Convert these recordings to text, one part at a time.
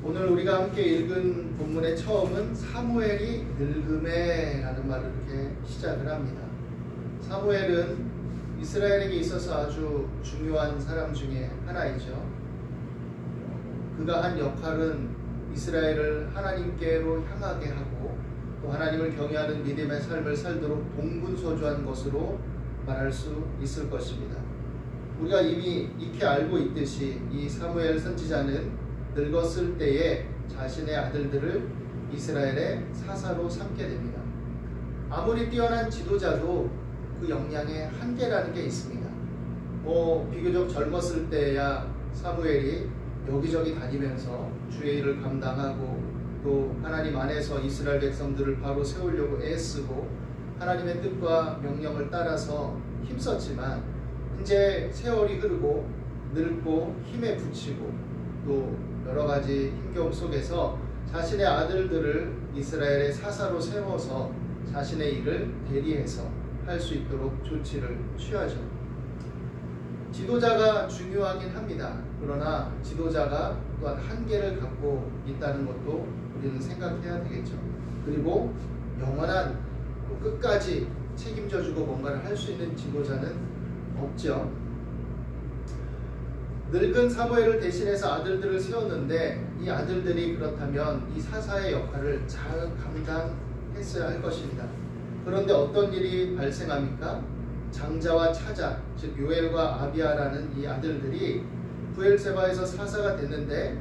오늘 우리가 함께 읽은 본문의 처음은 사무엘이 늙음에 라는 말을 이렇게 시작을 합니다. 사무엘은 이스라엘에게 있어서 아주 중요한 사람 중에 하나이죠. 그가 한 역할은 이스라엘을 하나님께로 향하게 하고 또 하나님을 경외하는 믿음의 삶을 살도록 동분서주한 것으로 말할 수 있을 것입니다. 우리가 이미 익히 알고 있듯이 이 사무엘 선지자는 늙었을 때에 자신의 아들들을 이스라엘의 사사로 삼게 됩니다. 아무리 뛰어난 지도자도 그 역량에 한계라는 게 있습니다. 비교적 젊었을 때야 사무엘이 여기저기 다니면서 주의 일을 감당하고 또 하나님 안에서 이스라엘 백성들을 바로 세우려고 애쓰고 하나님의 뜻과 명령을 따라서 힘썼지만 이제 세월이 흐르고 늙고 힘에 부치고 또 여러 가지 힘겨움 속에서 자신의 아들들을 이스라엘의 사사로 세워서 자신의 일을 대리해서 할 수 있도록 조치를 취하죠. 지도자가 중요하긴 합니다. 그러나 지도자가 또한 한계를 갖고 있다는 것도 우리는 생각해야 되겠죠. 그리고 영원한 끝까지 책임져주고 뭔가를 할 수 있는 지도자는 없죠. 늙은 사무엘을 대신해서 아들들을 세웠는데 이 아들들이 그렇다면 이 사사의 역할을 잘 감당했어야 할 것입니다. 그런데 어떤 일이 발생합니까? 장자와 차자, 즉 요엘과 아비아라는 이 아들들이 브엘세바에서 사사가 됐는데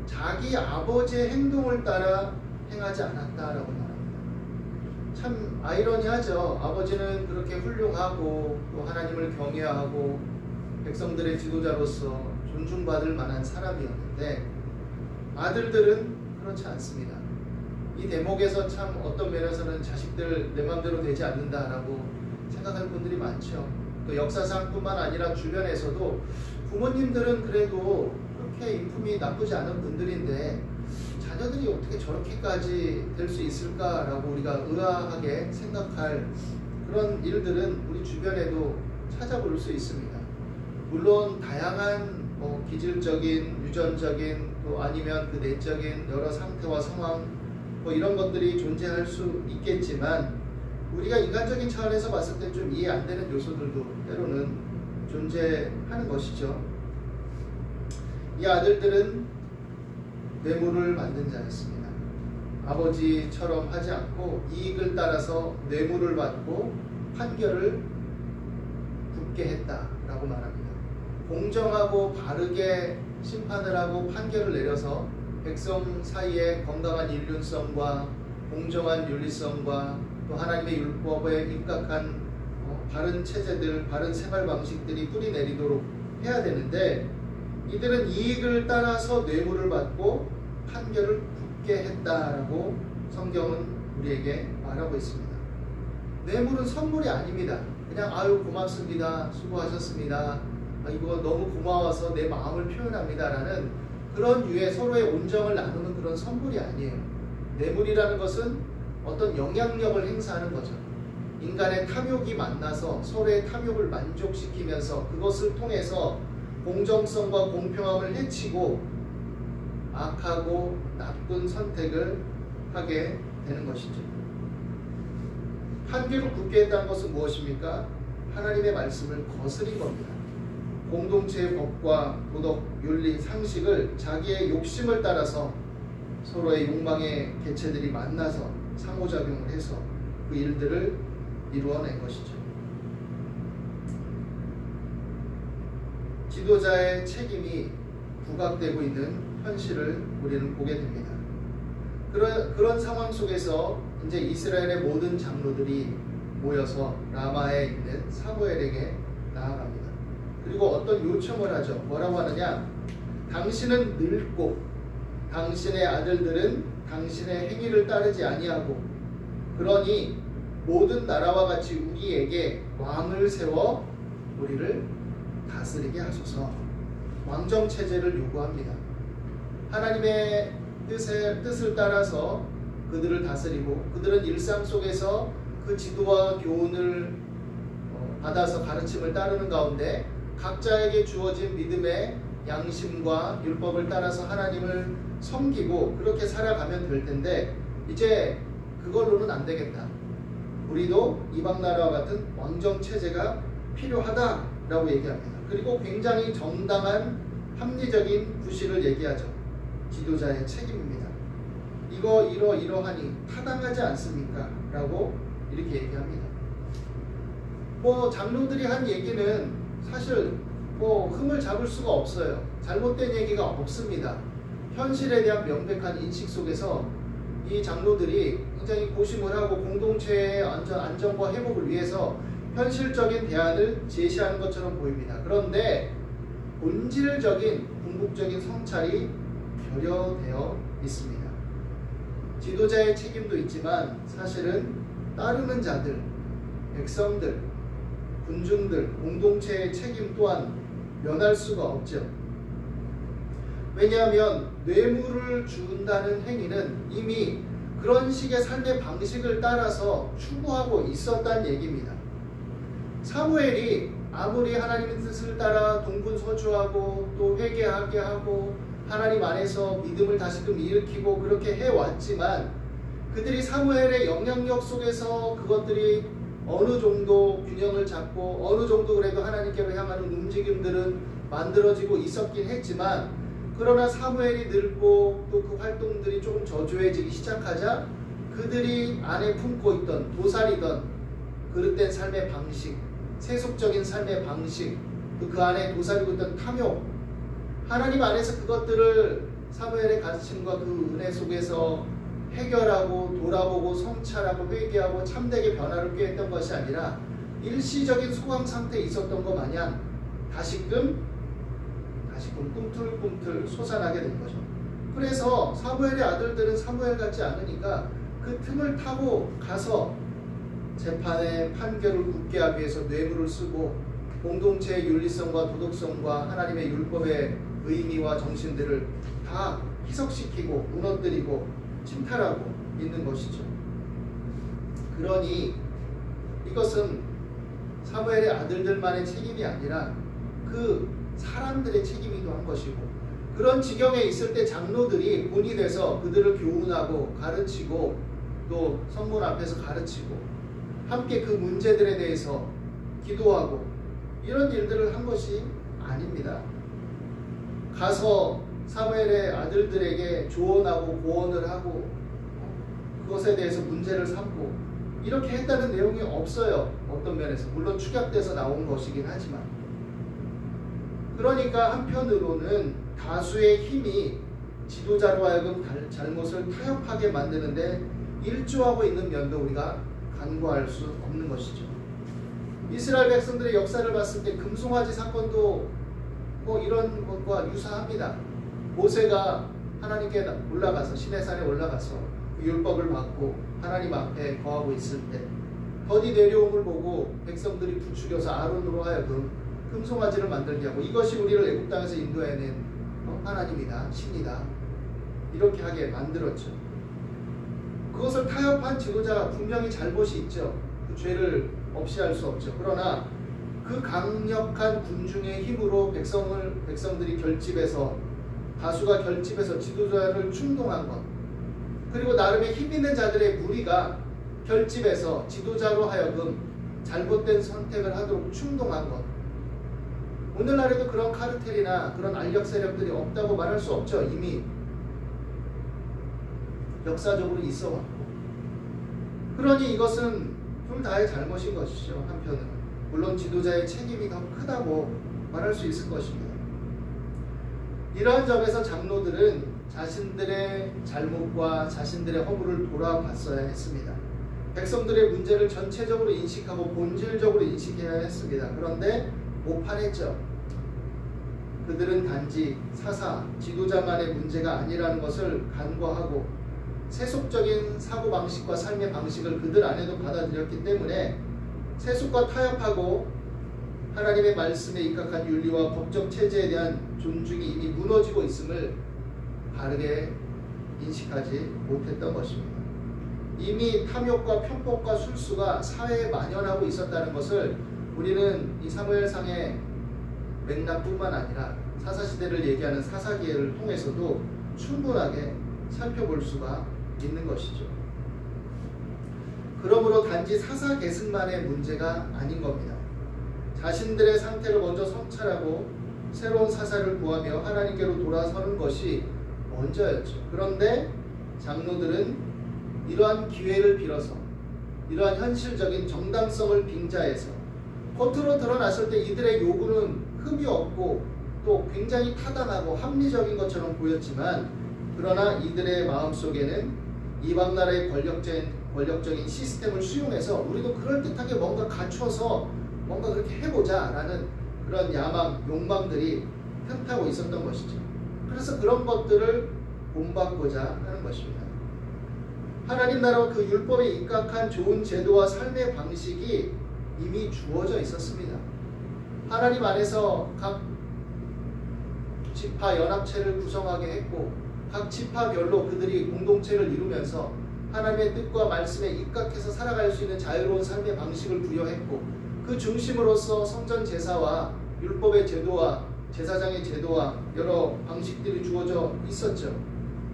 자기 아버지의 행동을 따라 행하지 않았다라고 말합니다. 참 아이러니하죠. 아버지는 그렇게 훌륭하고 또 하나님을 경외하고 백성들의 지도자로서 존중받을 만한 사람이었는데 아들들은 그렇지 않습니다. 이 대목에서 참 어떤 면에서는 자식들 내 마음대로 되지 않는다라고 생각할 분들이 많죠. 또 역사상뿐만 아니라 주변에서도 부모님들은 그래도 그렇게 인품이 나쁘지 않은 분들인데 자녀들이 어떻게 저렇게까지 될 수 있을까라고 우리가 의아하게 생각할 그런 일들은 우리 주변에도 찾아볼 수 있습니다. 물론 다양한 기질적인, 유전적인 또 아니면 그 내적인 여러 상태와 상황 이런 것들이 존재할 수 있겠지만 우리가 인간적인 차원에서 봤을 때 좀 이해 안 되는 요소들도 때로는 존재하는 것이죠. 이 아들들은 뇌물을 만든 자였습니다. 아버지처럼 하지 않고 이익을 따라서 뇌물을 받고 판결을 굳게 했다라고 말합니다. 공정하고 바르게 심판을 하고 판결을 내려서 백성 사이에 건강한 인륜성과 공정한 윤리성과 또 하나님의 율법에 입각한 바른 체제들, 바른 생활 방식들이 뿌리내리도록 해야 되는데 이들은 이익을 따라서 뇌물을 받고 판결을 굳게 했다라고 성경은 우리에게 말하고 있습니다. 뇌물은 선물이 아닙니다. 그냥 아유 고맙습니다, 수고하셨습니다, 이거 너무 고마워서 내 마음을 표현합니다 라는 그런 유의 서로의 온정을 나누는 그런 선물이 아니에요. 뇌물이라는 것은 어떤 영향력을 행사하는 거죠. 인간의 탐욕이 만나서 서로의 탐욕을 만족시키면서 그것을 통해서 공정성과 공평함을 해치고 악하고 나쁜 선택을 하게 되는 것이죠. 판결을 굳게 했다는 것은 무엇입니까? 하나님의 말씀을 거스린 겁니다. 공동체의 법과 도덕, 윤리, 상식을 자기의 욕심을 따라서 서로의 욕망의 개체들이 만나서 상호작용을 해서 그 일들을 이루어낸 것이죠. 지도자의 책임이 부각되고 있는 현실을 우리는 보게 됩니다. 그런 상황 속에서 이제 이스라엘의 모든 장로들이 모여서 라마에 있는 사무엘에게 나아갑니다. 그리고 어떤 요청을 하죠. 뭐라고 하느냐? 당신은 늙고 당신의 아들들은 당신의 행위를 따르지 아니하고 그러니 모든 나라와 같이 우리에게 왕을 세워 우리를 다스리게 하소서. 왕정체제를 요구합니다. 하나님의 뜻을 따라서 그들을 다스리고 그들은 일상 속에서 그 지도와 교훈을 받아서 가르침을 따르는 가운데 각자에게 주어진 믿음의 양심과 율법을 따라서 하나님을 섬기고 그렇게 살아가면 될 텐데 이제 그걸로는 안 되겠다. 우리도 이방 나라와 같은 왕정 체제가 필요하다라고 얘기합니다. 그리고 굉장히 정당한 합리적인 구실을 얘기하죠. 지도자의 책임입니다. 이거 이러하니 타당하지 않습니까? 라고 이렇게 얘기합니다. 장로들이 한 얘기는 사실 흠을 잡을 수가 없어요. 잘못된 얘기가 없습니다. 현실에 대한 명백한 인식 속에서 이 장로들이 굉장히 고심을 하고 공동체의 안정과 회복을 위해서 현실적인 대안을 제시하는 것처럼 보입니다. 그런데 본질적인 궁극적인 성찰이 결여되어 있습니다. 지도자의 책임도 있지만 사실은 따르는 자들, 백성들, 군중들, 공동체의 책임 또한 면할 수가 없죠. 왜냐하면 뇌물을 준다는 행위는 이미 그런 식의 삶의 방식을 따라서 추구하고 있었다는 얘기입니다. 사무엘이 아무리 하나님의 뜻을 따라 동분서주하고 또 회개하게 하고 하나님 안에서 믿음을 다시금 일으키고 그렇게 해왔지만 그들이 사무엘의 영향력 속에서 그것들이 어느 정도 균형을 잡고 어느 정도 그래도 하나님께로 향하는 움직임들은 만들어지고 있었긴 했지만 그러나 사무엘이 늙고 또 그 활동들이 조금 저조해지기 시작하자 그들이 안에 품고 있던 도살이던 그릇된 삶의 방식, 세속적인 삶의 방식, 그 안에 도살이고 있던 탐욕, 하나님 안에서 그것들을 사무엘의 가르침과 그 은혜 속에서 해결하고 돌아보고 성찰하고 회개하고 참되게 변화를 꾀했던 것이 아니라 일시적인 소강 상태에 있었던 것 마냥 다시금 꿈틀꿈틀 솟아나게 된 거죠. 그래서 사무엘의 아들들은 사무엘 같지 않으니까 그 틈을 타고 가서 재판의 판결을 굳게 하기 위해서 뇌물을 쓰고 공동체의 윤리성과 도덕성과 하나님의 율법의 의미와 정신들을 다 희석시키고 무너뜨리고 침탈하고 있는 것이죠. 그러니 이것은 사무엘의 아들들만의 책임이 아니라 그 사람들의 책임이기도 한 것이고 그런 지경에 있을 때 장로들이 본이 돼서 그들을 교훈하고 가르치고 또 성문 앞에서 가르치고 함께 그 문제들에 대해서 기도하고 이런 일들을 한 것이 아닙니다. 가서 사무엘의 아들들에게 조언하고 고언을 하고 그것에 대해서 문제를 삼고 이렇게 했다는 내용이 없어요. 어떤 면에서 물론 축약돼서 나온 것이긴 하지만 그러니까 한편으로는 다수의 힘이 지도자로 하여금 잘못을 타협하게 만드는데 일조하고 있는 면도 우리가 간과할 수 없는 것이죠. 이스라엘 백성들의 역사를 봤을 때 금송아지 사건도 이런 것과 유사합니다. 모세가 하나님께 올라가서 시내산에 올라가서 그 율법을 받고 하나님 앞에 거하고 있을 때 더디 내려옴을 보고 백성들이 부추겨서 아론으로 하여금 금송아지를 만들게 하고 이것이 우리를 애굽 땅에서 인도해낸 하나님이다, 신이다 이렇게 하게 만들었죠. 그것을 타협한 지도자가 분명히 잘못이 있죠. 그 죄를 없이 할 수 없죠. 그러나 그 강력한 군중의 힘으로 백성들이 결집해서 다수가 결집해서 지도자를 충동한 것 그리고 나름의 힘 있는 자들의 무리가 결집해서 지도자로 하여금 잘못된 선택을 하도록 충동한 것 오늘날에도 그런 카르텔이나 그런 알력 세력들이 없다고 말할 수 없죠. 이미 역사적으로 있어 왔고 그러니 이것은 둘 다의 잘못인 것이죠. 한편으로는 물론 지도자의 책임이 더 크다고 말할 수 있을 것입니다. 이러한 점에서 장로들은 자신들의 잘못과 자신들의 허물을 돌아봤어야 했습니다. 백성들의 문제를 전체적으로 인식하고 본질적으로 인식해야 했습니다. 그런데 오판했죠. 그들은 단지 사사, 지도자만의 문제가 아니라는 것을 간과하고 세속적인 사고방식과 삶의 방식을 그들 안에도 받아들였기 때문에 세속과 타협하고 하나님의 말씀에 입각한 윤리와 법적 체제에 대한 존중이 이미 무너지고 있음을 바르게 인식하지 못했던 것입니다. 이미 탐욕과 편법과 술수가 사회에 만연하고 있었다는 것을 우리는 이 사무엘상의 맥락뿐만 아니라 사사시대를 얘기하는 사사기회를 통해서도 충분하게 살펴볼 수가 있는 것이죠. 그러므로 단지 사사 계승만의 문제가 아닌 겁니다. 자신들의 상태를 먼저 성찰하고 새로운 사사를 구하며 하나님께로 돌아서는 것이 먼저였죠. 그런데 장로들은 이러한 기회를 빌어서 이러한 현실적인 정당성을 빙자해서 겉으로 드러났을 때 이들의 요구는 흠이 없고 또 굉장히 타당하고 합리적인 것처럼 보였지만, 그러나 이들의 마음속에는 이방 나라의 권력적인 시스템을 수용해서 우리도 그럴듯하게 뭔가 갖춰서 뭔가 그렇게 해보자 라는 그런 야망, 욕망들이 틈타고 있었던 것이죠. 그래서 그런 것들을 본받고자 하는 것입니다. 하나님 나라와 그 율법에 입각한 좋은 제도와 삶의 방식이 이미 주어져 있었습니다. 하나님 안에서 각 지파 연합체를 구성하게 했고, 각 지파별로 그들이 공동체를 이루면서 하나님의 뜻과 말씀에 입각해서 살아갈 수 있는 자유로운 삶의 방식을 부여했고, 그 중심으로서 성전 제사와 율법의 제도와 제사장의 제도와 여러 방식들이 주어져 있었죠.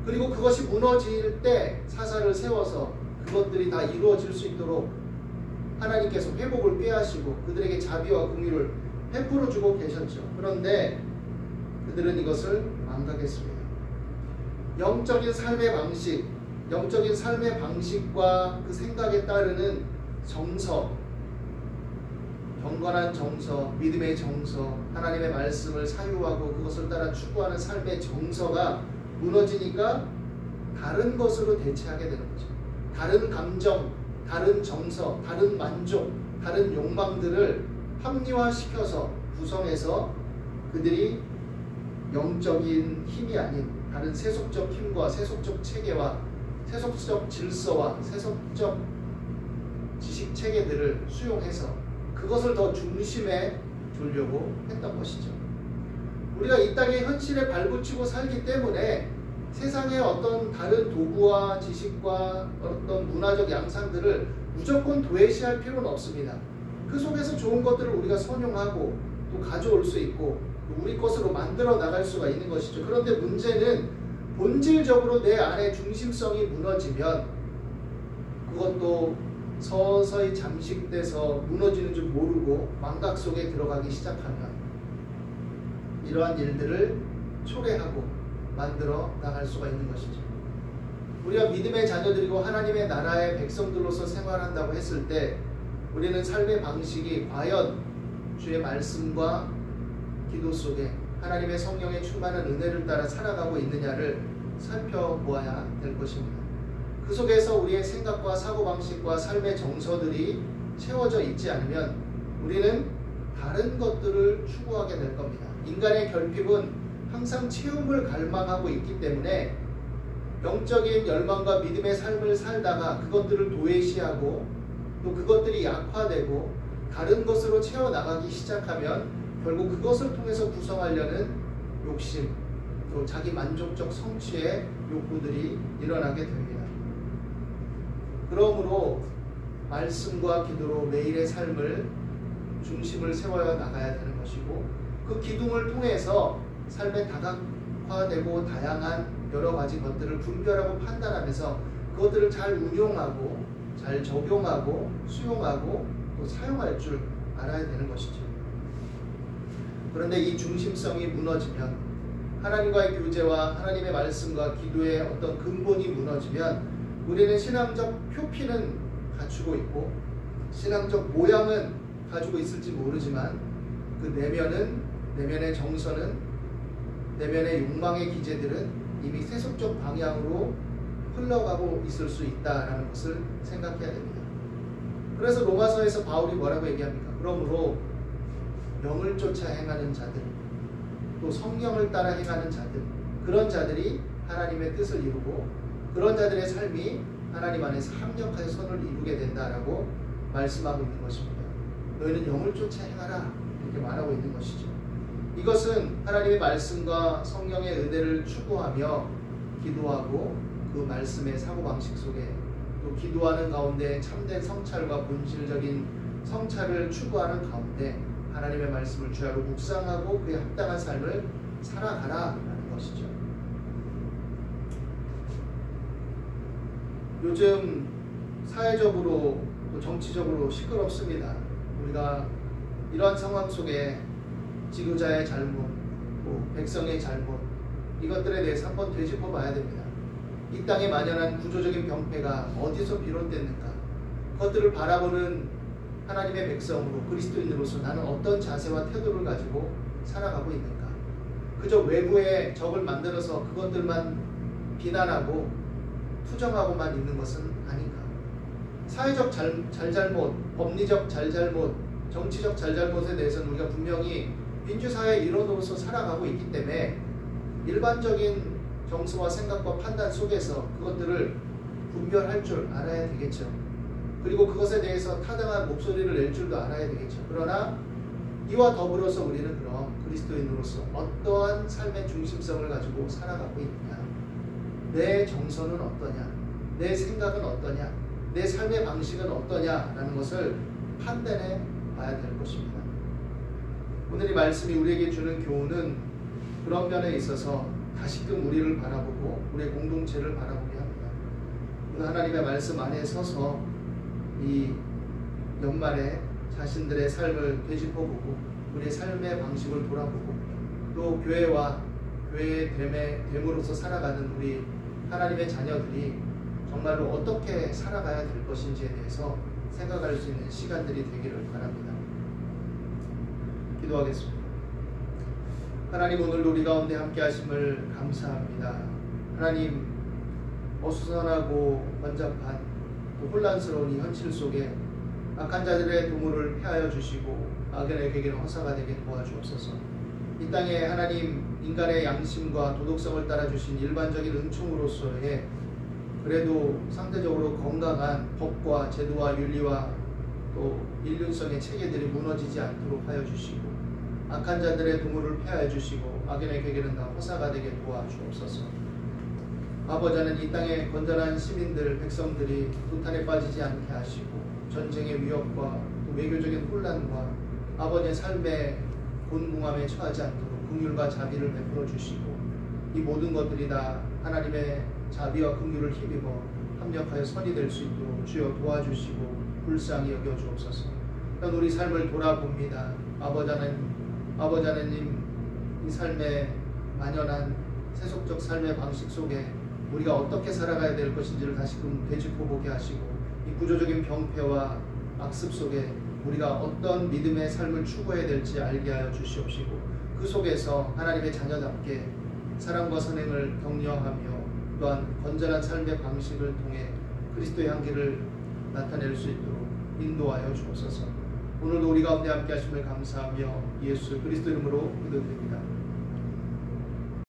그리고 그것이 무너질 때 사사를 세워서 그것들이 다 이루어질 수 있도록 하나님께서 회복을 꾀하시고 그들에게 자비와 긍휼을 베풀어 주고 계셨죠. 그런데 그들은 이것을 망각했습니다. 영적인 삶의 방식과 그 생각에 따르는 정서, 경건한 정서, 믿음의 정서, 하나님의 말씀을 사유하고 그것을 따라 추구하는 삶의 정서가 무너지니까 다른 것으로 대체하게 되는 거죠. 다른 감정, 다른 정서, 다른 만족, 다른 욕망들을 합리화시켜서 구성해서 그들이 영적인 힘이 아닌 다른 세속적 힘과 세속적 체계와 세속적 질서와 세속적 지식 체계들을 수용해서 그것을 더 중심에 두려고 했던 것이죠. 우리가 이 땅의 현실에 발붙이고 살기 때문에 세상의 어떤 다른 도구와 지식과 어떤 문화적 양상들을 무조건 도외시할 필요는 없습니다. 그 속에서 좋은 것들을 우리가 선용하고 또 가져올 수 있고 우리 것으로 만들어 나갈 수가 있는 것이죠. 그런데 문제는 본질적으로 내 안에 중심성이 무너지면 그것도 서서히 잠식돼서 무너지는 줄 모르고 망각 속에 들어가기 시작하면 이러한 일들을 초래하고 만들어 나갈 수가 있는 것이죠. 우리가 믿음의 자녀들이고 하나님의 나라의 백성들로서 생활한다고 했을 때 우리는 삶의 방식이 과연 주의 말씀과 기도 속에 하나님의 성령의 충만한 은혜를 따라 살아가고 있느냐를 살펴보아야 될 것입니다. 그 속에서 우리의 생각과 사고방식과 삶의 정서들이 채워져 있지 않으면 우리는 다른 것들을 추구하게 될 겁니다. 인간의 결핍은 항상 체험을 갈망하고 있기 때문에 영적인 열망과 믿음의 삶을 살다가 그것들을 도외시하고 또 그것들이 약화되고 다른 것으로 채워나가기 시작하면 결국 그것을 통해서 구성하려는 욕심, 또 자기 만족적 성취의 욕구들이 일어나게 됩니다. 그러므로 말씀과 기도로 매일의 삶을 중심을 세워야 나가야 되는 것이고 그 기둥을 통해서 삶에 다각화되고 다양한 여러 가지 것들을 분별하고 판단하면서 그것들을 잘 운용하고 잘 적용하고 수용하고 또 사용할 줄 알아야 되는 것이죠. 그런데 이 중심성이 무너지면 하나님과의 교제와 하나님의 말씀과 기도의 어떤 근본이 무너지면 우리는 신앙적 표피는 갖추고 있고 신앙적 모양은 가지고 있을지 모르지만 그 내면의 정서는 내면의 욕망의 기제들은 이미 세속적 방향으로 흘러가고 있을 수 있다라는 것을 생각해야 됩니다. 그래서 로마서에서 바울이 뭐라고 얘기합니까? 그러므로 영을 쫓아 행하는 자들, 또 성령을 따라 행하는 자들, 그런 자들이 하나님의 뜻을 이루고 그런 자들의 삶이 하나님 안에서 합력하여 선을 이루게 된다라고 말씀하고 있는 것입니다. 너희는 영을 쫓아 행하라 이렇게 말하고 있는 것이죠. 이것은 하나님의 말씀과 성령의 은혜를 추구하며 기도하고 그 말씀의 사고방식 속에 또 기도하는 가운데 참된 성찰과 본질적인 성찰을 추구하는 가운데 하나님의 말씀을 주야로 묵상하고 그에 합당한 삶을 살아가라라는 것이죠. 요즘 사회적으로 또 정치적으로 시끄럽습니다. 우리가 이러한 상황 속에 지도자의 잘못, 백성의 잘못, 이것들에 대해서 한번 되짚어 봐야 됩니다. 이 땅에 만연한 구조적인 병폐가 어디서 비롯됐는가? 그것들을 바라보는 하나님의 백성으로 그리스도인으로서 나는 어떤 자세와 태도를 가지고 살아가고 있는가? 그저 외부에 적을 만들어서 그것들만 비난하고 투정하고만 있는 것은 아닌가? 사회적 잘잘못, 법리적 잘잘못, 정치적 잘잘못에 대해서는 우리가 분명히 민주사회의 일원으로서 살아가고 있기 때문에 일반적인 정서와 생각과 판단 속에서 그것들을 분별할 줄 알아야 되겠죠. 그리고 그것에 대해서 타당한 목소리를 낼 줄도 알아야 되겠죠. 그러나 이와 더불어서 우리는 그럼 그리스도인으로서 어떠한 삶의 중심성을 가지고 살아가고 있느냐, 내 정서는 어떠냐, 내 생각은 어떠냐, 내 삶의 방식은 어떠냐라는 것을 판단해 봐야 될 것입니다. 오늘 이 말씀이 우리에게 주는 교훈은 그런 면에 있어서 다시금 우리를 바라보고 우리의 공동체를 바라보게 합니다. 오늘 하나님의 말씀 안에 서서 이 연말에 자신들의 삶을 되짚어보고 우리의 삶의 방식을 돌아보고 또 교회와 교회의 됨으로써 살아가는 우리 하나님의 자녀들이 정말로 어떻게 살아가야 될 것인지에 대해서 생각할 수 있는 시간들이 되기를 바랍니다. 기도하겠습니다. 하나님, 오늘도 우리 가운데 함께 하심을 감사합니다. 하나님, 어수선하고 번잡한 또 혼란스러운 이 현실 속에 악한 자들의 도모를 피하여 주시고 악인의 궤계는 허사가 되게 도와주옵소서. 이 땅에 하나님, 인간의 양심과 도덕성을 따라주신 일반적인 은총으로서의 그래도 상대적으로 건강한 법과 제도와 윤리와 또 인륜성의 체계들이 무너지지 않도록 하여 주시고 악한 자들의 도모를 피하여 주시고 악인의 궤계는 다 허사가 되게 도와주옵소서. 아버지는 이 땅의 건전한 시민들, 백성들이 도탄에 빠지지 않게 하시고 전쟁의 위협과 또 외교적인 혼란과 아버지의 삶의 곤궁함에 처하지 않도록 긍휼과 자비를 베풀어 주시고 이 모든 것들이 다 하나님의 자비와 긍휼을 힘입어 합력하여 선이 될 수 있도록 주여 도와주시고 불쌍히 여겨 주옵소서. 또한 우리 삶을 돌아봅니다. 아버지 하나님, 이 삶의 만연한 세속적 삶의 방식 속에 우리가 어떻게 살아가야 될 것인지를 다시금 되짚어보게 하시고 이 구조적인 병폐와 악습 속에 우리가 어떤 믿음의 삶을 추구해야 될지 알게 하여 주시옵시고 그 속에서 하나님의 자녀답게 사랑과 선행을 격려하며 또한 건전한 삶의 방식을 통해 그리스도의 향기를 나타낼 수 있도록 인도하여 주옵소서. 오늘도 우리 가운데 함께 하심을 감사하며 예수 그리스도 이름으로 기도드립니다.